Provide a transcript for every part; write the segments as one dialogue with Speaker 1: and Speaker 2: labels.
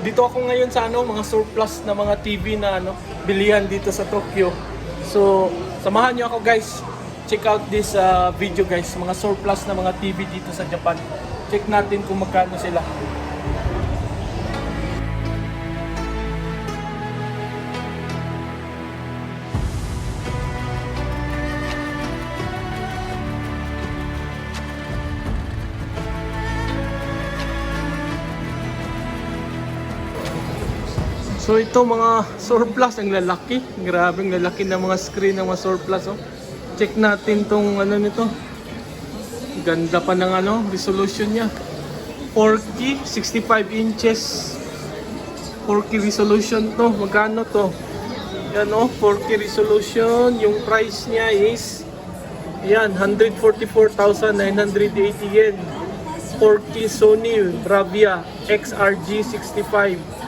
Speaker 1: Dito ako ngayon sa mga surplus na mga TV na bilihan dito sa Tokyo. So, samahan niyo ako guys. Check out this video guys, mga surplus na mga TV dito sa Japan. Check natin kung magkano sila. So ito mga surplus, ang lalaki. Grabe, ang lalaki ng mga screen ng mga surplus. Oh. Check natin tong nito. Ganda pa ng resolution niya. 4K, 65 inches. 4K resolution to. Magkano to? Yan 4K resolution. Yung price niya is 144,980 yen. 4K Sony Bravia XRG 65.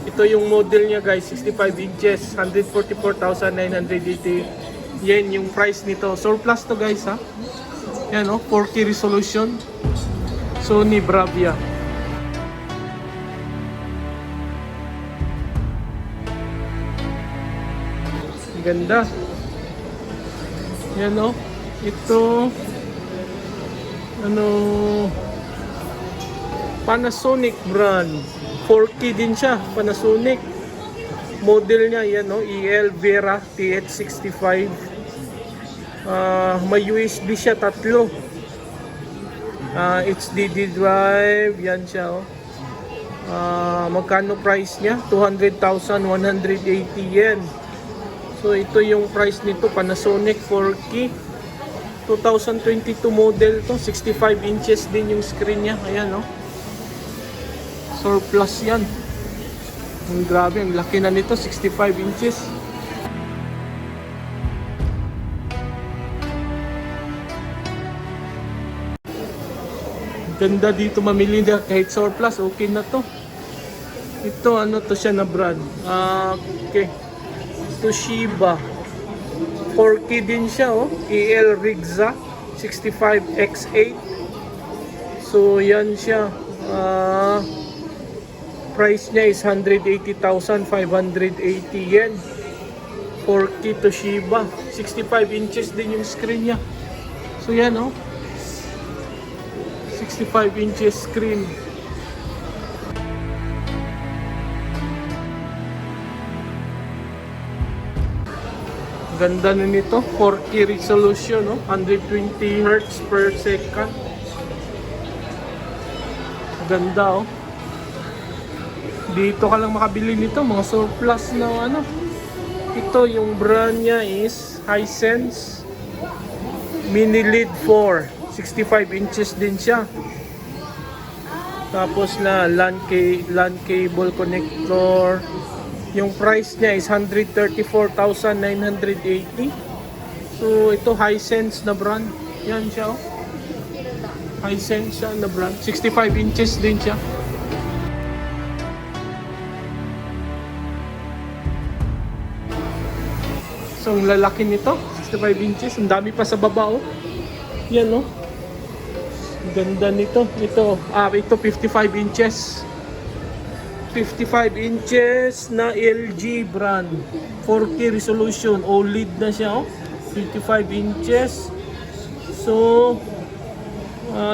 Speaker 1: Ito yung model niya guys, 65 inches, 144,980 yen yung price nito. Surplus to guys ha. Yan 4K resolution. Sony Bravia. Ganda. Yan ito Panasonic brand. 4K din siya, Panasonic. Model niya yan EL Vera TH65. May USB siya tatlo. HDD drive, yan siya magkano price niya? 200,180 yen. So ito yung price nito, Panasonic 4K. 2022 model to, 65 inches din yung screen niya. Ayan surplus yan. Ang grabe, ang laki na nito, 65 inches. Ganda dito mamili na kahit surplus, okay na to. Ito to siya na brand. Okay. Toshiba. 4K din siya EL Rigza 65X8. So yan siya. Price niya is 180,580 yen. 4K Toshiba. 65 inches din yung screen niya. So yan 65 inches screen. Ganda na nito. 4K resolution 120 Hz per second. Ganda Dito ka lang makabili nito, mga surplus na Ito yung brand niya is Hisense Mini LED 4, 65 inches din siya. Tapos na LAN cable connector. Yung price niya is 134,980. So ito Hisense na brand. Yan siya Hisense siya na brand. 65 inches din siya. So, ang lalaki nito, 65 inches. Ang dami pa sa baba, Yan, Ganda nito. Ito 55 inches. 55 inches na LG brand. 4K resolution. OLED na siya, 55 inches. So,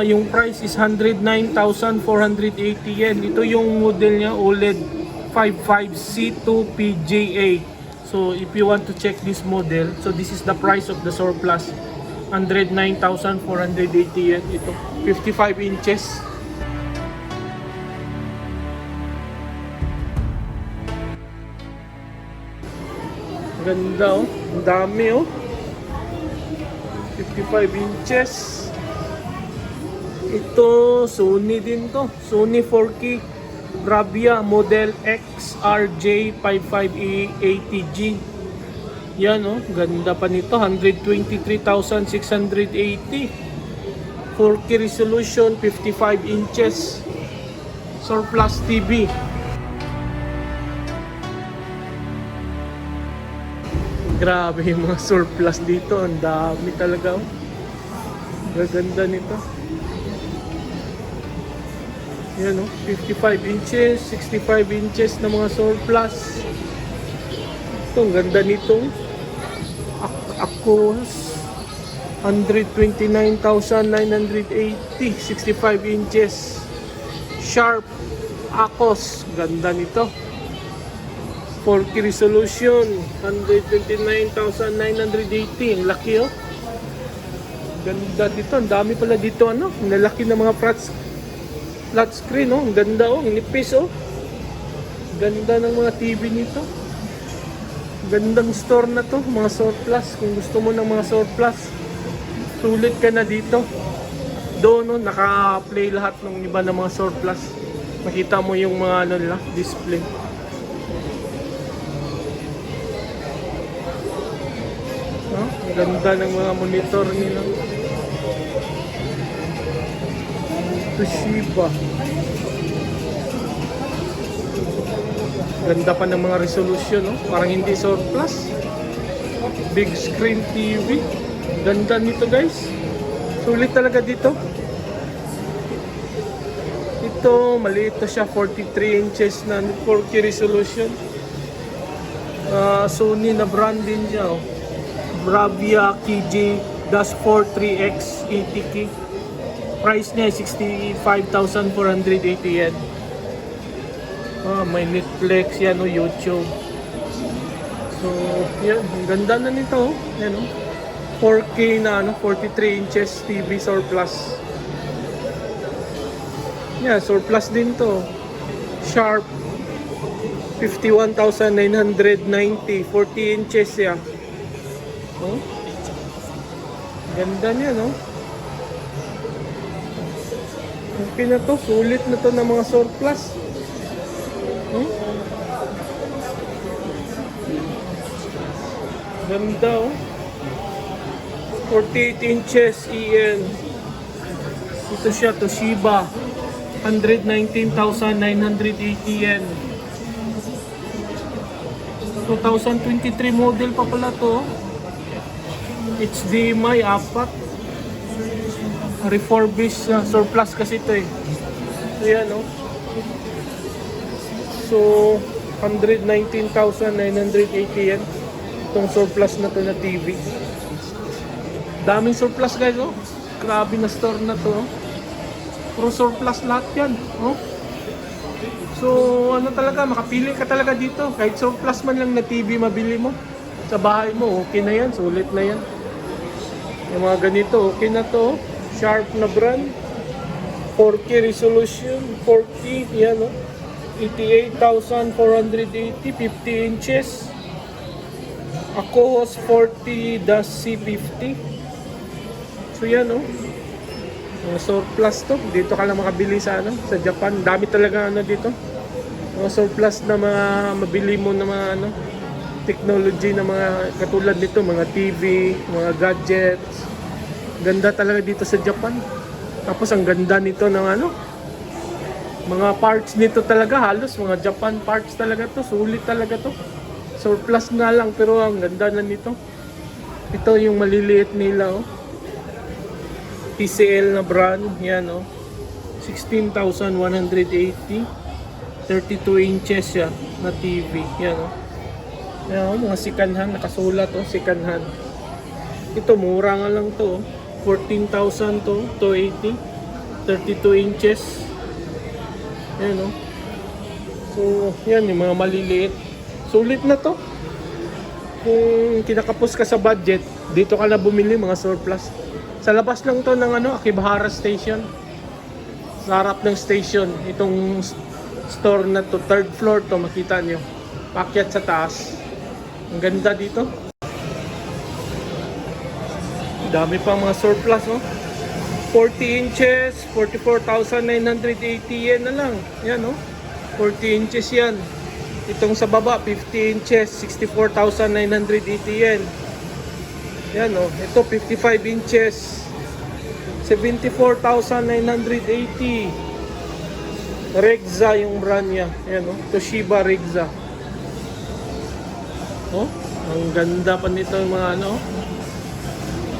Speaker 1: yung price is 109,480 yen. Ito yung model niya, OLED 55C2PJA. So if you want to check this model, so this is the price of the surplus, 109,480 yen. Ito 55 inches. Ganda ang dami 55 inches. Ito Sony din to, Sony 4K Bravia model XRJ5580G. Yan ganda pa nito, 123,680. 4K resolution, 55 inches. Surplus TV. Grabe yung mga surplus dito, ang dami talaga Gaganda nito. Yan o, 55 inches, 65 inches na mga surplus. Ito, ang ganda nito. Akos, 129,980, 65 inches. Sharp Akos, ganda nito. 4K resolution, 129,980. Ang laki oh. Ganda dito. Ang dami pala dito ano. Ang lalaki ng mga flat screen oh. Ang ganda oh. Ang nipis oh. Ganda ng mga TV nito. Gandang store na to. Mga surplus. Kung gusto mo ng mga surplus, sulit ka na dito. Doon oh, naka-play lahat ng iba ng mga surplus. Makita mo yung mga ano nila, display. Ang ganda ng mga monitor nila. Toshiba. Ganda pa ng mga resolution, no? Parang hindi surplus. Big screen TV. Ganda nito, guys. Sulit talaga dito. Ito, maliit na siya. 43 inches na 4K resolution. Sony na brand din siya, oh. Bravia KJ-4 3X 80K. Price niya 65,480 yen. May Netflix yan o YouTube. So, yan. Ang ganda na nito. Yan o. 4K na 43 inches TV surplus. Yan, surplus din to. Sharp. 51,990. 40 inches yan. Oh? Ganda niya, no? Okay na to. Sulit na to ng mga surplus. Ganda, oh. 48 inches EN. Ito siya, Toshiba. 119,980 yen. 2023 model pa pala to. HDMI 4. Refurbished surplus kasi ito eh. So yan oh. So 119,980 yen. Itong surplus na to na TV. Daming surplus guys oh. Grabe na store na to oh. Puro surplus lahat yan oh. So ano talaga, makapili ka talaga dito. Kahit surplus man lang na TV mabili mo sa bahay mo, okay na yan, sulit na yan. Yung mga ganito, okay na to. Sharp na brand. 4K resolution. 4K, yan o. 88,480, 50 inches. Akos 40-C50. So yan o. Mga surplus to. Dito ka lang makabili sa ano, sa Japan. Dami talaga ano dito. Mga surplus na mga mabili mo na mga ano, technology na mga katulad nito, mga TV, mga gadgets. Ganda talaga dito sa Japan. Tapos ang ganda nito ng ano, mga parts nito talaga halos mga Japan parts talaga to. Sulit talaga to. Surplus nga lang pero ang ganda na nito. Ito yung maliliit nila oh. TCL na brand, yan oh. 16,180. 32 inches siya na TV, yan oh. Yan, mga sikanhan, nakasulat oh, sikanhan. Ito, mura nga lang to. 14,000 to, 280. 32 inches. Yan oh. So, yan, yung mga maliliit. Sulit na to. Kung kinakapos ka sa budget, dito ka na bumili mga surplus. Sa labas lang to ng ano, Akibahara Station. Sa harap ng station, itong store na to, third floor to, makita nyo. Pakyat sa taas. Ang ganda dito. Dami pang mga surplus oh. 40 inches, 44,980 yen na lang. Yan oh. 40 inches yan. Itong sa baba, 50 inches, 64,980 yen. Yan oh. Ito 55 inches, 74,980. Regza yung brand niya. Yan oh. Toshiba Regza. Oh, ang ganda pa nito yung mga ano.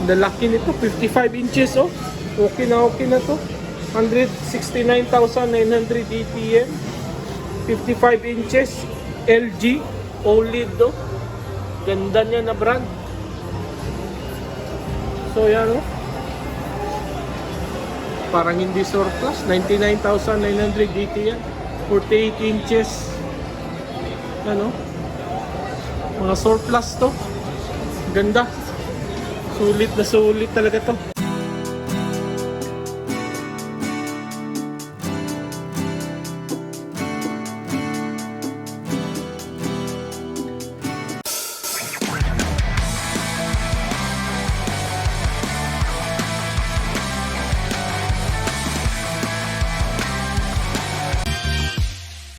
Speaker 1: Lalaki nito, 55 inches oh. Okay na to. 169,900 DTM. 55 inches. LG. OLED do. Ganda niya na brand. So yan oh. Parang hindi surplus. 99,900 DTM. 48 inches. Ano? Mga surplus to. Ganda. Sulit na sulit talaga to.